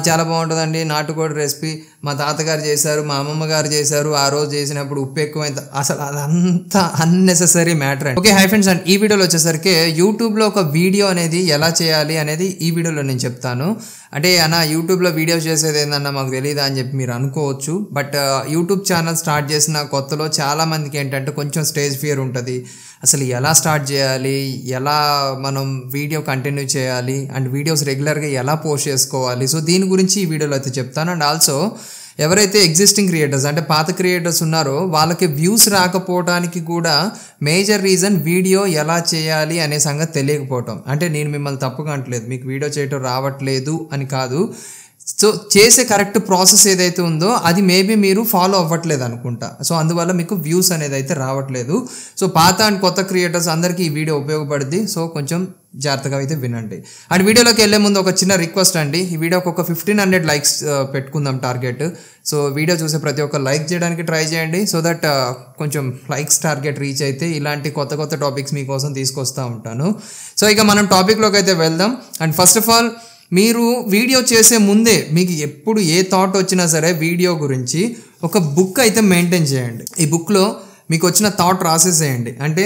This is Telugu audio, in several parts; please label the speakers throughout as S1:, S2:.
S1: చాలా బాగుంటుందండి నాటుకోడి రెసిపీ. మా తాతగారు చేశారు, మా అమ్మమ్మ గారు చేశారు. ఆ రోజు చేసినప్పుడు ఉప్పు ఎక్కువైంది. అసలు అదంతా అన్నెసెసరీ మ్యాటర్ అండి. ఓకే, హై ఫ్రెండ్స్, అండ్ ఈ వీడియోలో వచ్చేసరికి యూట్యూబ్లో ఒక వీడియో అనేది ఎలా చేయాలి అనేది ఈ వీడియోలో నేను చెప్తాను. అంటే అన్న యూట్యూబ్లో వీడియో చేసేది ఏందన్నా మాకు తెలియదా అని చెప్పి మీరు అనుకోవచ్చు. బట్ యూట్యూబ్ ఛానల్ స్టార్ట్ చేసిన కొత్తలో చాలామందికి ఏంటంటే కొంచెం స్టేజ్ ఫియర్ ఉంటుంది. అసలు ఎలా స్టార్ట్ చేయాలి, ఎలా మనం వీడియో కంటిన్యూ చేయాలి, అండ్ వీడియోస్ రెగ్యులర్గా ఎలా పోస్ట్ చేసుకోవాలి. సో దీని గురించి ఈ వీడియోలో అయితే చెప్తాను. అండ్ ఆల్సో ఎవరైతే ఎగ్జిస్టింగ్ క్రియేటర్స్ అంటే పాత క్రియేటర్స్ ఉన్నారో వాళ్ళకి వ్యూస్ రాకపోవడానికి కూడా మేజర్ రీజన్ వీడియో ఎలా చేయాలి అనే సంగతి తెలియకపోవటం. అంటే నేను మిమ్మల్ని తప్పుగా అంటలేదు, మీకు వీడియో చేయటం రావట్లేదు అని కాదు. సో చేసే కరెక్ట్ ప్రాసెస్ ఏదైతే ఉందో అది మేబీ మీరు ఫాలో అవ్వట్లేదు అనుకుంటా. సో అందువల్ల మీకు వ్యూస్ అనేది అయితే రావట్లేదు. సో పాత అండ్ కొత్త క్రియేటర్స్ అందరికీ ఈ వీడియో ఉపయోగపడుద్ది. సో కొంచెం జాగ్రత్తగా అయితే వినండి. అండ్ వీడియోలోకి వెళ్ళే ముందు ఒక చిన్న రిక్వెస్ట్ అండి, ఈ వీడియోకి ఒక 1500 లైక్స్ పెట్టుకుందాం టార్గెట్. సో వీడియో చూసే ప్రతి ఒక్క లైక్ చేయడానికి ట్రై చేయండి. సో దట్ కొంచెం లైక్స్ టార్గెట్ రీచ్ అయితే ఇలాంటి కొత్త కొత్త టాపిక్స్ మీకోసం తీసుకొస్తూ ఉంటాను. సో ఇక మనం టాపిక్లోకి అయితే వెళ్దాం. అండ్ ఫస్ట్ ఆఫ్ ఆల్ మీరు వీడియో చేసే ముందే మీకు ఎప్పుడు ఏ థాట్ వచ్చినా సరే వీడియో గురించి ఒక బుక్ అయితే మెయింటైన్ చేయండి. ఈ బుక్లో మీకు వచ్చిన థాట్ రాసేసేయండి. అంటే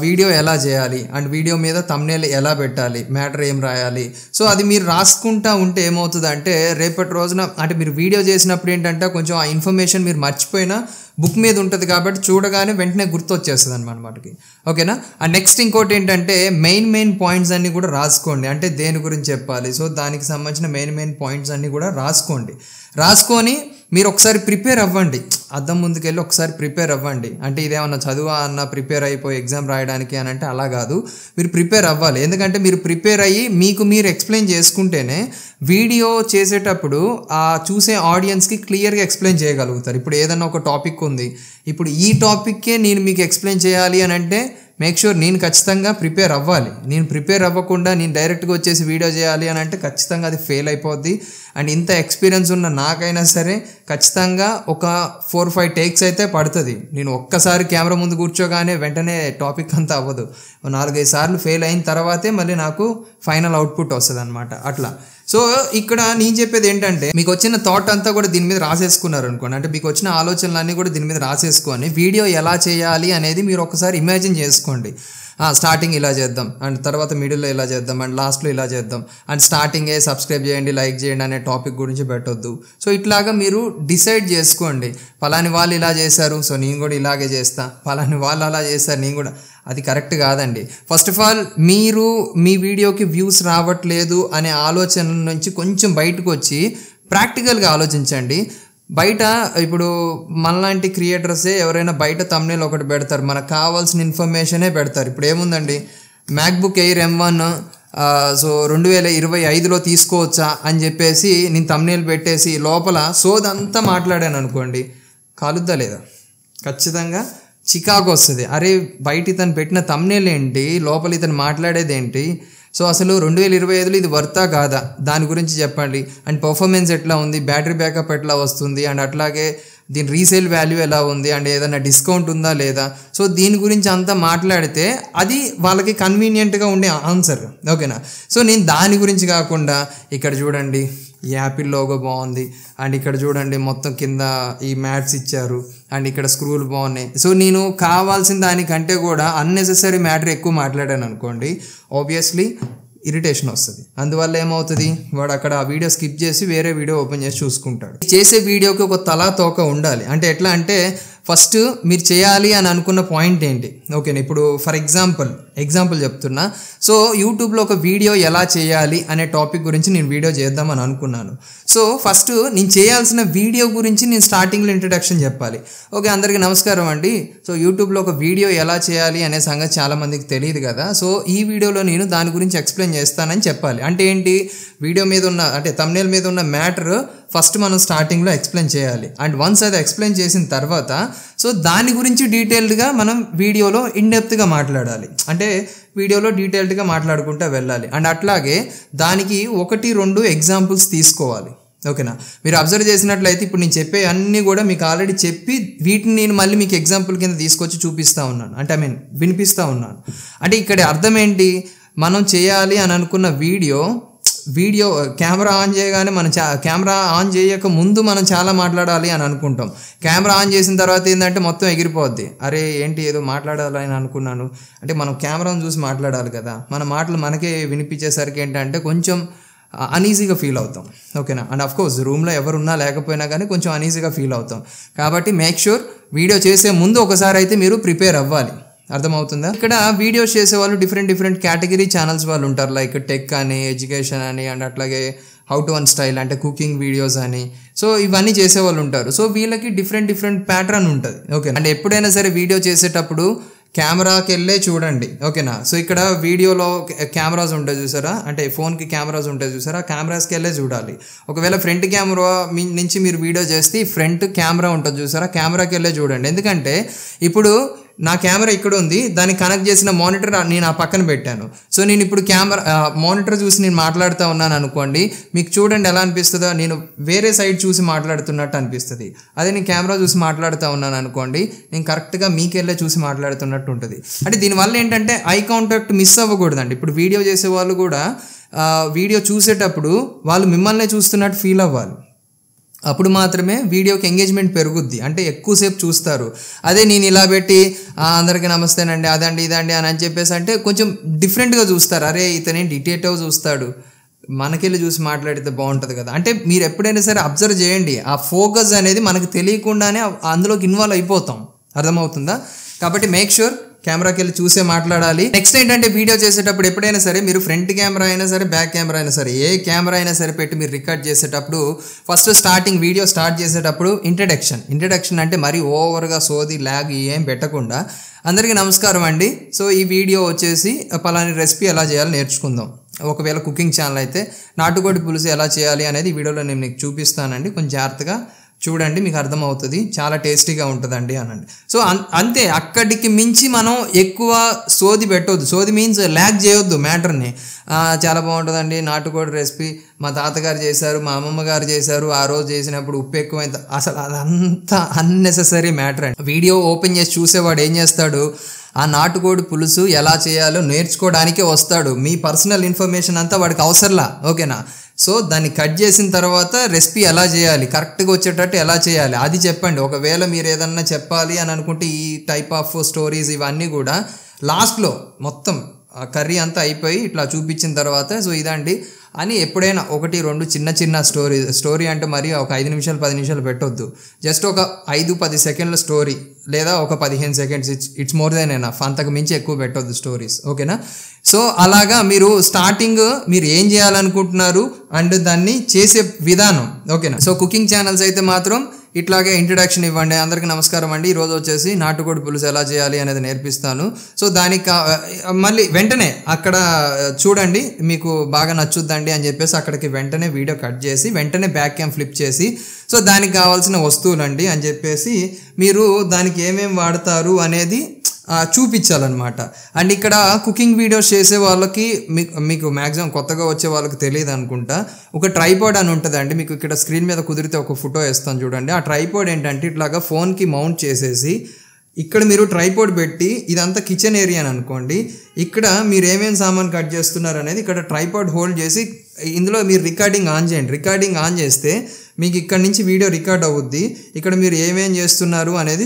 S1: వీడియో ఎలా చేయాలి అండ్ వీడియో మీద థంబ్నెయిల్ ఎలా పెట్టాలి, మ్యాటర్ ఏం రాయాలి. సో అది మీరు రాసుకుంటా ఉంటే ఏమవుతుంది అంటే రేపటి రోజున అంటే మీరు వీడియో చేసినప్పుడు ఏంటంటే కొంచెం ఆ ఇన్ఫర్మేషన్ మీరు మర్చిపోయినా బుక్ మీద ఉంటుంది కాబట్టి చూడగానే వెంటనే గుర్తొచ్చేస్తుంది అనమాట మనకి. ఓకేనా. అండ్ నెక్స్ట్ ఇంకోటి ఏంటంటే మెయిన్ పాయింట్స్ అన్నీ కూడా రాసుకోండి. అంటే దేని గురించి చెప్పాలి, సో దానికి సంబంధించిన మెయిన్ పాయింట్స్ అన్నీ కూడా రాసుకొని మీరు ఒకసారి ప్రిపేర్ అవ్వండి. అద్దం ముందుకెళ్ళి ఒకసారి ప్రిపేర్ అవ్వండి. అంటే ఇదేమన్నా చదువా అన్న ప్రిపేర్ అయిపోయి ఎగ్జామ్ రాయడానికి అని అంటే అలా కాదు, మీరు ప్రిపేర్ అవ్వాలి. ఎందుకంటే మీరు ప్రిపేర్ అయ్యి మీకు మీరు ఎక్స్ప్లెయిన్ చేసుకుంటేనే వీడియో చేసేటప్పుడు ఆ చూసే ఆడియన్స్కి క్లియర్గా ఎక్స్ప్లెయిన్ చేయగలుగుతారు. ఇప్పుడు ఏదన్నా ఒక టాపిక్ ఉంది, ఇప్పుడు ఈ టాపిక్కే నేను మీకు ఎక్స్ప్లెయిన్ చేయాలి అని అంటే మేక్ షూర్ నేను ఖచ్చితంగా ప్రిపేర్ అవ్వాలి. నేను ప్రిపేర్ అవ్వకుండా నేను డైరెక్ట్గా వచ్చేసి వీడియో చేయాలి అని అంటే ఖచ్చితంగా అది ఫెయిల్ అయిపోద్ది. అండ్ ఇంత ఎక్స్పీరియన్స్ ఉన్న నాకైనా సరే ఖచ్చితంగా ఒక 4-5 టేక్స్ అయితే పడుతుంది. నేను ఒక్కసారి కెమెరా ముందు కూర్చోగానే వెంటనే టాపిక్ అంతా అవ్వదు. 4-5 సార్లు ఫెయిల్ అయిన తర్వాతే మళ్ళీ నాకు ఫైనల్ అవుట్పుట్ వస్తుంది అనమాట. అట్లా. సో ఇక్కడ నేను చెప్పేది ఏంటంటే మీకు వచ్చిన థాట్ అంతా కూడా దీని మీద రాసేసుకున్నారు అనుకోండి. అంటే మీకు వచ్చిన ఆలోచనలన్నీ కూడా దీని మీద రాసేసుకొని వీడియో ఎలా చేయాలి అనేది మీరు ఒకసారి ఇమాజిన్ చేసుకోండి. స్టార్టింగ్ ఇలా చేద్దాం, అండ్ తర్వాత మిడిల్లో ఇలా చేద్దాం, అండ్ లాస్ట్లో ఇలా చేద్దాం, అండ్ స్టార్టింగే సబ్స్క్రైబ్ చేయండి, లైక్ చేయండి అనే టాపిక్ గురించి పెట్టొద్దు. సో ఇట్లాగా మీరు డిసైడ్ చేసుకోండి. పలాని వాళ్ళు ఇలా చేశారు, సో నేను కూడా ఇలాగే చేస్తా, పలాని వాళ్ళు అలా చేస్తారు నేను కూడా. అది కరెక్ట్ కాదండి. ఫస్ట్ ఆఫ్ ఆల్ మీరు మీ వీడియోకి వ్యూస్ రావట్లేదు అనే ఆలోచన నుంచి కొంచెం బయటకు వచ్చి ప్రాక్టికల్గా ఆలోచించండి. బయట ఇప్పుడు మనలాంటి క్రియేటర్సే ఎవరైనా బయట థంబ్నెయిల్ ఒకటి పెడతారు, మనకు కావాల్సిన ఇన్ఫర్మేషనే పెడతారు. ఇప్పుడు ఏముందండి, మ్యాక్బుక్ ఎయిర్ M1 సో 2025లో తీసుకోవచ్చా అని చెప్పేసి నేను థంబ్నెయిల్ పెట్టేసి లోపల సోదంతా మాట్లాడాను అనుకోండి, కాలుద్దా లేదా? ఖచ్చితంగా చికాకు వస్తుంది. అరే బయట ఇతను పెట్టిన థంబ్నెయిల్ ఏంటి, లోపల ఇతను మాట్లాడేది ఏంటి, సో అసలు 2025లో ఇది వర్తా కాదా దాని గురించి చెప్పండి. అండ్ పర్ఫార్మెన్స్ ఎట్లా ఉంది, బ్యాటరీ బ్యాకప్ ఎట్లా వస్తుంది, అండ్ అట్లాగే దీని రీసేల్ వాల్యూ ఎలా ఉంది, అండ్ ఏదైనా డిస్కౌంట్ ఉందా లేదా. సో దీని గురించి అంతా మాట్లాడితే అది వాళ్ళకి కన్వీనియంట్గా ఉండే ఆన్సర్. ఓకేనా. సో నేను దాని గురించి కాకుండా ఇక్కడ చూడండి ఈ యాపిల్ లోగో బాగుంది, అండ్ ఇక్కడ చూడండి మొత్తం కింద ఈ మ్యాట్స్ ఇచ్చారు, అండ్ ఇక్కడ స్క్రూలు బాగున్నాయి. సో నేను కావాల్సిన దానికంటే కూడా అన్నెసెసరీ మ్యాటర్ ఎక్కువ మాట్లాడాను అనుకోండి, ఆబ్వియస్లీ ఇరిటేషన్ వస్తుంది. అందువల్ల ఏమవుతుంది, వాడు అక్కడ ఆ వీడియో స్కిప్ చేసి వేరే వీడియో ఓపెన్ చేసి చూసుకుంటాడు. చేసే వీడియోకి ఒక తలా తోక ఉండాలి. అంటే ఎట్లా అంటే ఫస్ట్ మీరు చేయాలి అని అనుకున్న పాయింట్ ఏంటి. ఓకేనా. ఇప్పుడు ఫర్ ఎగ్జాంపుల్ చెప్తున్నా. సో యూట్యూబ్లో ఒక వీడియో ఎలా చేయాలి అనే టాపిక్ గురించి నేను వీడియో చేద్దామని అనుకున్నాను. సో ఫస్ట్ నేను చేయాల్సిన వీడియో గురించి నేను స్టార్టింగ్లో ఇంట్రడక్షన్ చెప్పాలి. ఓకే, అందరికీ నమస్కారం అండి. సో యూట్యూబ్లో ఒక వీడియో ఎలా చేయాలి అనే సంగతి చాలామందికి తెలియదు కదా. సో ఈ వీడియోలో నేను దాని గురించి ఎక్స్ప్లెయిన్ చేస్తానని చెప్పాలి. అంటే ఏంటి, వీడియో మీద ఉన్న అంటే థంబ్నెయిల్ మీద ఉన్న మ్యాటర్ ఫస్ట్ మనం స్టార్టింగ్లో ఎక్స్ప్లెయిన్ చేయాలి. అండ్ వన్స్ అది ఎక్స్ప్లెయిన్ చేసిన తర్వాత సో దాని గురించి డీటెయిల్డ్గా మనం వీడియోలో ఇన్డెప్త్గా మాట్లాడాలి. అంటే వీడియోలో డీటెయిల్డ్గా మాట్లాడుకుంటూ వెళ్ళాలి. అండ్ అట్లాగే దానికి 1-2 ఎగ్జాంపుల్స్ తీసుకోవాలి. ఓకేనా. మీరు అబ్జర్వ్ చేసినట్లయితే ఇప్పుడు నేను చెప్పే అన్నీ కూడా మీకు ఆల్రెడీ చెప్పి వీటిని నేను మళ్ళీ మీకు ఎగ్జాంపుల్ కింద తీసుకొచ్చి చూపిస్తూ ఉన్నాను. అంటే వినిపిస్తూ ఉన్నాను. అంటే ఇక్కడ అర్థం ఏంటి, మనం చేయాలి అని అనుకున్న వీడియో వీడియో కెమెరా ఆన్ చేయగానే మనం కెమెరా ఆన్ చేయక ముందు మనం చాలా మాట్లాడాలి అని అనుకుంటాం. కెమెరా ఆన్ చేసిన తర్వాత ఏంటంటే మొత్తం ఎగిరిపోద్ది. అరే ఏంటి ఏదో మాట్లాడాలని అనుకున్నాను అంటే మనం కెమెరాను చూసి మాట్లాడాలి కదా. మన మాటలు మనకే వినిపించేసరికి ఏంటంటే కొంచెం అనీజీగా ఫీల్ అవుతాం. ఓకేనా. అండ్ ఆఫ్ కోర్స్ రూమ్లో ఎవరున్నా లేకపోయినా కానీ కొంచెం అనీజీగా ఫీల్ అవుతాం. కాబట్టి మేక్ షూర్ వీడియో చేసే ముందు ఒకసారి అయితే మీరు ప్రిపేర్ అవ్వాలి. అర్థమవుతుందా? ఇక్కడ వీడియోస్ చేసే వాళ్ళు డిఫరెంట్ కేటగిరీ ఛానల్స్ వాళ్ళు ఉంటారు. లైక్ టెక్ అని, ఎడ్యుకేషన్ అని, అండ్ అట్లాగే హౌ టు వన్ స్టైల్ అంటే కుకింగ్ వీడియోస్ అని. సో ఇవన్నీ చేసేవాళ్ళు ఉంటారు. సో వీళ్ళకి డిఫరెంట్ ప్యాటర్న్ ఉంటుంది. ఓకే. అంటే ఎప్పుడైనా సరే వీడియో చేసేటప్పుడు కెమెరాకి వెళ్ళే చూడండి. ఓకేనా. సో ఇక్కడ వీడియోలో కెమెరాస్ ఉంటాయి చూసారా, అంటే ఫోన్కి కెమెరాస్ ఉంటాయి చూసారా, కెమెరాస్కి వెళ్ళే చూడాలి. ఒకవేళ ఫ్రంట్ కెమెరా నుంచి మీరు వీడియో చేస్తే ఫ్రంట్ కెమెరా ఉంటుంది చూసారా, కెమెరాకి వెళ్ళే చూడండి. ఎందుకంటే ఇప్పుడు నా కెమెరా ఇక్కడ ఉంది, దానికి కనెక్ట్ చేసిన మానిటర్ నేను ఆ పక్కన పెట్టాను. సో నేను ఇప్పుడు మానిటర్ చూసి నేను మాట్లాడుతూ ఉన్నాను అనుకోండి, మీకు చూడండి ఎలా అనిపిస్తుందో, నేను వేరే సైడ్ చూసి మాట్లాడుతున్నట్టు అనిపిస్తుంది. అదే నేను కెమెరా చూసి మాట్లాడుతూ ఉన్నాను అనుకోండి, నేను కరెక్ట్గా మీకెళ్ళే చూసి మాట్లాడుతున్నట్టు ఉంటుంది. అంటే దీనివల్ల ఏంటంటే ఐ కాంటాక్ట్ మిస్ అవ్వకూడదండి. ఇప్పుడు వీడియో చేసే వాళ్ళు కూడా వీడియో చూసేటప్పుడు వాళ్ళు మిమ్మల్ని చూస్తున్నట్టు ఫీల్ అవ్వాలి. అప్పుడు మాత్రమే వీడియోకి ఎంగేజ్మెంట్ పెరుగుద్ది. అంటే ఎక్కువసేపు చూస్తారు. అదే నేను ఇలా పెట్టి అందరికీ నమస్తేనండి అదండి ఇదండి అని చెప్పేసి అంటే కొంచెం డిఫరెంట్గా చూస్తారు. అరే ఇతనేంటి డిటేటివ్ చూస్తాడు, మనకెళ్ళి చూసి మాట్లాడితే బాగుంటుంది కదా. అంటే మీరు ఎప్పుడైనా సరే అబ్జర్వ్ చేయండి, ఆ ఫోకస్ అనేది మనకు తెలియకుండానే అందులోకి ఇన్వాల్వ్ అయిపోతాం. అర్థమవుతుందా? కాబట్టి మేక్ షూర్ కెమెరాకి వెళ్ళి చూసే మాట్లాడాలి. నెక్స్ట్ ఏంటంటే వీడియో చేసేటప్పుడు ఎప్పుడైనా సరే మీరు ఫ్రంట్ కెమెరా అయినా సరే బ్యాక్ కెమెరా అయినా సరే ఏ కెమెరా అయినా సరే పెట్టి మీరు రికార్డ్ చేసేటప్పుడు ఫస్ట్ స్టార్టింగ్ వీడియో స్టార్ట్ చేసేటప్పుడు ఇంట్రడక్షన్ అంటే మరీ ఓవర్గా సోది ల్యాగ్ ఏం పెట్టకుండా అందరికీ నమస్కారం అండి. సో ఈ వీడియో వచ్చేసి పలాని రెసిపీ ఎలా చేయాలో నేర్చుకుందాం. ఒకవేళ కుకింగ్ ఛానల్ అయితే నాటుకోడి పులుసు ఎలా చేయాలి అనేది వీడియోలో నేను మీకు చూపిస్తానండి. కొంచెం జాగ్రత్తగా చూడండి, మీకు అర్థమవుతుంది. చాలా టేస్టీగా ఉంటుందండి అనండి. సో అంతే, అక్కడికి మించి మనం ఎక్కువ సోది పెట్టవద్దు. సోది మీన్స్ ల్యాగ్ చేయొద్దు మ్యాటర్ని. చాలా బాగుంటుందండి నాటుకోడి రెసిపీ, మా తాతగారు చేశారు, మా అమ్మమ్మ గారు చేశారు, ఆ రోజు చేసినప్పుడు ఉప్పు ఎక్కువైంది. అసలు అదంతా అన్నెసెసరీ మ్యాటర్ అండి. వీడియో ఓపెన్ చేసి చూసేవాడు ఏం చేస్తాడు, ఆ నాటుకోడి పులుసు ఎలా చేయాలో నేర్చుకోవడానికే వస్తాడు. మీ పర్సనల్ ఇన్ఫర్మేషన్ అంతా వాడికి అవసరంలా. ఓకేనా. సో దాన్ని కట్ చేసిన తర్వాత రెసిపీ ఎలా చేయాలి, కరెక్ట్గా వచ్చేటట్టు ఎలా చేయాలి అది చెప్పండి. ఒకవేళ మీరు ఏదన్నా చెప్పాలి అని అనుకుంటే ఈ టైప్ ఆఫ్ స్టోరీస్ ఇవన్నీ కూడా లాస్ట్లో మొత్తం కర్రీ అంతా అయిపోయి ఇట్లా చూపించిన తర్వాత సో ఇదండి అని ఎప్పుడైనా 1-2 చిన్న స్టోరీ అంటే మరి ఒక 5 నిమిషాలు 10 నిమిషాలు పెట్టొద్దు. జస్ట్ ఒక 5-10 సెకండ్ల స్టోరీ లేదా ఒక 15 seconds it's more than enough. అంతకు మించి ఎక్కువ పెట్టొద్దు స్టోరీస్. ఓకేనా. సో అలాగా మీరు స్టార్టింగ్ మీరు ఏం చేయాలనుకుంటున్నారు అండ్ దాన్ని చేసే విధానం. ఓకేనా. సో కుకింగ్ ఛానల్స్ అయితే మాత్రం ఇట్లాగే ఇంట్రడక్షన్ ఇవ్వండి. అందరికీ నమస్కారం అండి, ఈరోజు వచ్చేసి నాటుకోడి పులుసు ఎలా చేయాలి అనేది నేర్పిస్తాను. సో దానికి మళ్ళీ వెంటనే అక్కడ చూడండి మీకు బాగా నచ్చుద్దండి అని చెప్పేసి అక్కడికి వెంటనే వీడియో కట్ చేసి వెంటనే బ్యాక్ క్యామ్ ఫ్లిప్ చేసి సో దానికి కావాల్సిన వస్తువులండి అని చెప్పేసి మీరు దానికి ఏమేమి వాడతారు అనేది చూపించాలన్నమాట. అండ్ ఇక్కడ కుకింగ్ వీడియోస్ చేసే వాళ్ళకి మీకు మ్యాక్సిమం కొత్తగా వచ్చే వాళ్ళకి తెలియదు అనుకుంటా, ఒక ట్రైపాడ్ అని ఉంటుందండి. మీకు ఇక్కడ స్క్రీన్ మీద కుదిరితే ఒక ఫోటో వేస్తాను చూడండి. ఆ ట్రైపాడ్ ఏంటంటే ఇట్లాగా ఫోన్కి మౌంట్ చేసేసి ఇక్కడ మీరు ట్రైపాడ్ పెట్టి ఇదంతా కిచెన్ ఏరియా అని అనుకోండి. ఇక్కడ మీరు ఏమేమి సామాన్ కట్ చేస్తున్నారు అనేది ఇక్కడ ట్రైపాడ్ హోల్డ్ చేసి ఇందులో మీరు రికార్డింగ్ ఆన్ చేయండి. రికార్డింగ్ ఆన్ చేస్తే మీకు ఇక్కడ నుంచి వీడియో రికార్డ్ అవుద్ది. ఇక్కడ మీరు ఏమేం చేస్తున్నారు అనేది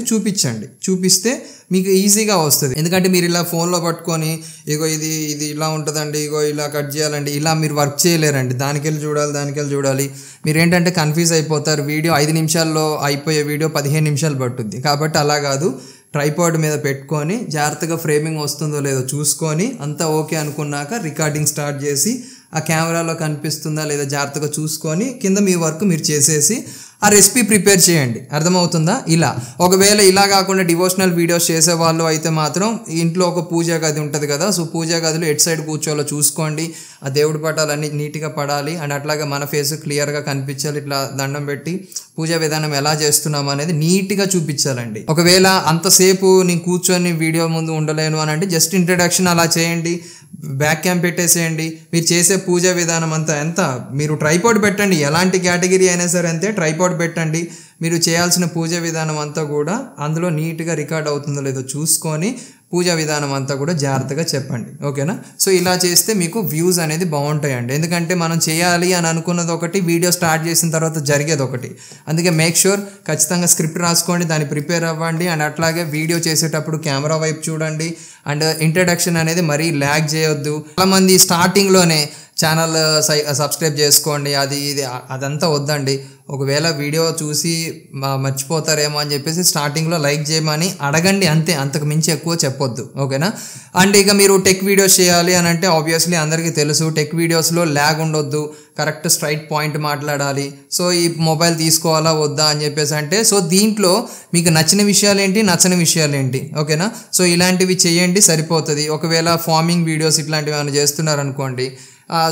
S1: చూపిస్తే మీకు ఈజీగా వస్తుంది. ఎందుకంటే మీరు ఇలా ఫోన్లో పట్టుకొని ఇగో ఇది ఇలా ఉంటుందండి, ఇగో ఇలా కట్ చేయాలండి, ఇలా మీరు వర్క్ చేయలేరండి. దానికెళ్ళి చూడాలి. మీరు ఏంటంటే కన్ఫ్యూజ్ అయిపోతారు. వీడియో 5 నిమిషాల్లో అయిపోయే వీడియో 15 నిమిషాలు పట్టుద్ది. కాబట్టి అలా కాదు, ట్రైపాడ్ మీద పెట్టుకొని జాగ్రత్తగా ఫ్రేమింగ్ వస్తుందో లేదో చూసుకొని అంతా ఓకే అనుకున్నాక రికార్డింగ్ స్టార్ట్ చేసి ఆ కెమెరాలో కనిపిస్తుందా లేదా జాగ్రత్తగా చూసుకొని కింద మీ వర్క్ మీరు చేసేసి ఆ రెసిపీ ప్రిపేర్ చేయండి. అర్థమవుతుందా? ఇలా ఒకవేళ ఇలా కాకుండా డివోషనల్ వీడియోస్ చేసే వాళ్ళు అయితే మాత్రం ఇంట్లో ఒక పూజా గది ఉంటుంది కదా. సో పూజా గదిలో ఎట్ సైడ్ కూర్చోవాలో చూసుకోండి. ఆ దేవుడి పటాలన్నీ నీట్గా పడాలి అండ్ అట్లాగే మన ఫేస్ క్లియర్గా కనిపించాలి. ఇట్లా దండం పెట్టి పూజా విధానం ఎలా చేస్తున్నాం అనేది నీట్గా చూపించాలండి. ఒకవేళ అంతసేపు నేను కూర్చొని వీడియో ముందు ఉండలేను అని అంటే జస్ట్ ఇంట్రడక్షన్ అలా చేయండి, బ్యాక్ క్యామ్ పెట్టేసేయండి. మీరు చేసే పూజా విధానం అంతా మీరు ట్రైపాడ్ పెట్టండి. ఎలాంటి కేటగిరీ అయినా సరే అంతే, ట్రైపాడ్ పెట్టండి. మీరు చేయాల్సిన పూజా విధానం అంతా కూడా అందులో నీట్గా రికార్డ్ అవుతుందో లేదో చూసుకొని పూజా విధానం అంతా కూడా జాగ్రత్తగా చెప్పండి, ఓకేనా. సో ఇలా చేస్తే మీకు వ్యూస్ అనేది బాగుంటాయండి. ఎందుకంటే మనం చేయాలి అని అనుకున్నది ఒకటి, వీడియో స్టార్ట్ చేసిన తర్వాత జరిగేది ఒకటి. అందుకే మేక్ షూర్ ఖచ్చితంగా స్క్రిప్ట్ రాసుకోండి, దాన్ని ప్రిపేర్ అవ్వండి. అండ్ అట్లాగే వీడియో చేసేటప్పుడు కెమెరా వైపు చూడండి. అండ్ ఇంట్రడక్షన్ అనేది మరీ ల్యాగ్ చేయొద్దు. చాలామంది స్టార్టింగ్లోనే ఛానల్ సబ్స్క్రైబ్ చేసుకోండి అది ఇది అదంతా వద్దండి. ఒకవేళ వీడియో చూసి మర్చిపోతారేమో అని చెప్పేసి స్టార్టింగ్లో లైక్ చేయమని అడగండి అంతే, అంతకు మించి ఎక్కువ చెప్పొద్దు, ఓకేనా. అండ్ ఇక మీరు టెక్ వీడియోస్ చేయాలి అని అంటే ఆబ్వియస్లీ అందరికీ తెలుసు, టెక్ వీడియోస్లో ల్యాగ్ ఉండొద్దు, కరెక్ట్ స్ట్రైట్ పాయింట్ మాట్లాడాలి. సో ఈ మొబైల్ తీసుకోవాలా వద్దా అని చెప్పేసి అంటే, సో దీంట్లో మీకు నచ్చిన విషయాలు ఏంటి, నచ్చని విషయాలు ఏంటి, ఓకేనా. సో ఇలాంటివి చేయండి సరిపోతుంది. ఒకవేళ ఫార్మింగ్ వీడియోస్ ఇట్లాంటివి ఏమైనా చేస్తున్నారనుకోండి,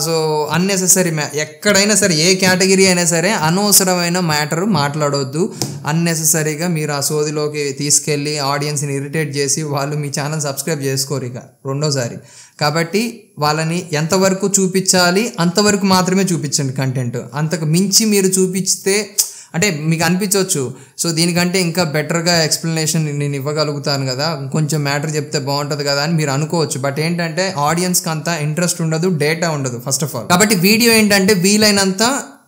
S1: సో అన్నెసెసరీ ఎక్కడైనా సరే ఏ కేటగిరీ అయినా సరే అనవసరమైన మ్యాటర్ మాట్లాడవద్దు. అన్నెసెసరీగా మీరు ఆ సోదిలోకి తీసుకెళ్ళి ఆడియన్స్ని ఇరిటేట్ చేసి వాళ్ళు మీ ఛానల్ సబ్స్క్రైబ్ చేసుకోరు ఇక రెండోసారి. కాబట్టి వాళ్ళని ఎంతవరకు చూపించాలి అంతవరకు మాత్రమే చూపించండి కంటెంట్. అంతకు మించి మీరు చూపిస్తే అంటే మీకు అనిపించవచ్చు, సో దీనికంటే ఇంకా బెటర్గా ఎక్స్ప్లెనేషన్ నేను ఇవ్వగలుగుతాను కదా, కొంచెం మ్యాటర్ చెప్తే బాగుంటుంది కదా అని మీరు అనుకోవచ్చు. బట్ ఏంటంటే ఆడియన్స్కి అంత ఇంట్రెస్ట్ ఉండదు, డేటా ఉండదు ఫస్ట్ ఆఫ్ ఆల్. కాబట్టి వీడియో ఏంటంటే వీలైనంత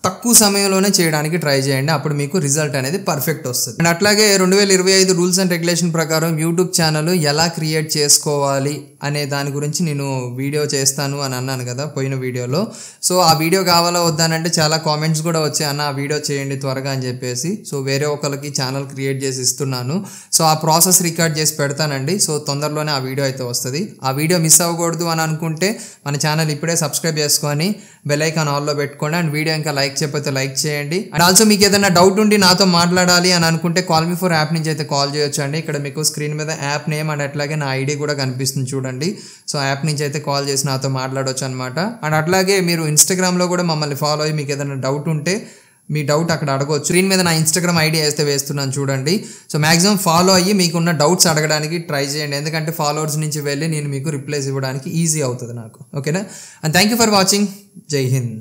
S1: తక్కువ సమయంలోనే చేయడానికి ట్రై చేయండి, అప్పుడు మీకు రిజల్ట్ అనేది పర్ఫెక్ట్ వస్తుంది. అండ్ అట్లాగే 2025 రూల్స్ అండ్ రెగ్యులేషన్ ప్రకారం యూట్యూబ్ ఛానల్ ఎలా క్రియేట్ చేసుకోవాలి అనే దాని గురించి నేను వీడియో చేస్తాను అని అన్నాను కదా పోయిన వీడియోలో. సో ఆ వీడియో కావాలా వద్దానంటే చాలా కామెంట్స్ కూడా వచ్చాయి, అన్న ఆ వీడియో చేయండి త్వరగా అని చెప్పేసి. సో వేరే ఒకరికి ఛానల్ క్రియేట్ చేసి ఇస్తున్నాను. సో ఆ ప్రాసెస్ రికార్డ్ చేసి పెడతానండి. సో తొందరలోనే ఆ వీడియో అయితే వస్తుంది. ఆ వీడియో మిస్ అవ్వకూడదు అని అనుకుంటే మన ఛానల్ ఇప్పుడే సబ్స్క్రైబ్ చేసుకొని బెల్ ఐకాన్ ఆల్లో పెట్టుకోండి. అండ్ వీడియో ఇంకా లైక్ చెప్పితే లైక్ చేయండి. అండ్ ఆల్సో మీకు ఏదైనా డౌట్ ఉండి నాతో మాట్లాడాలి అని అనుకుంటే కాల్ మీ ఫర్ యాప్ నుంచి అయితే కాల్ చేయొచ్చు అండి. ఇక్కడ మీకు స్క్రీన్ మీద యాప్ నేమ్ అండ్ అట్లాగే నా ఐడి కూడా కనిపిస్తుంది చూడండి. సో యాప్ నుంచి అయితే కాల్ చేసి నాతో మాట్లాడవచ్చు అనమాట. అండ్ అట్లాగే మీరు ఇన్స్టాగ్రామ్లో కూడా మమ్మల్ని ఫాలో అయ్యి మీకు ఏదైనా డౌట్ ఉంటే మీ డౌట్ అక్కడ అడగవచ్చు. స్క్రీన్ మీద నా ఇన్స్టాగ్రామ్ ఐడి వేస్తే వేస్తున్నాను చూడండి. సో మ్యాక్సిమం ఫాలో అయ్యి మీకున్న డౌట్స్ అడగడానికి ట్రై చేయండి, ఎందుకంటే ఫాలోవర్స్ నుంచి వెళ్ళి నేను మీకు రిప్లైస్ ఇవ్వడానికి ఈజీ అవుతుంది నాకు, ఓకేనా. And thank you for watching. జై హింద్.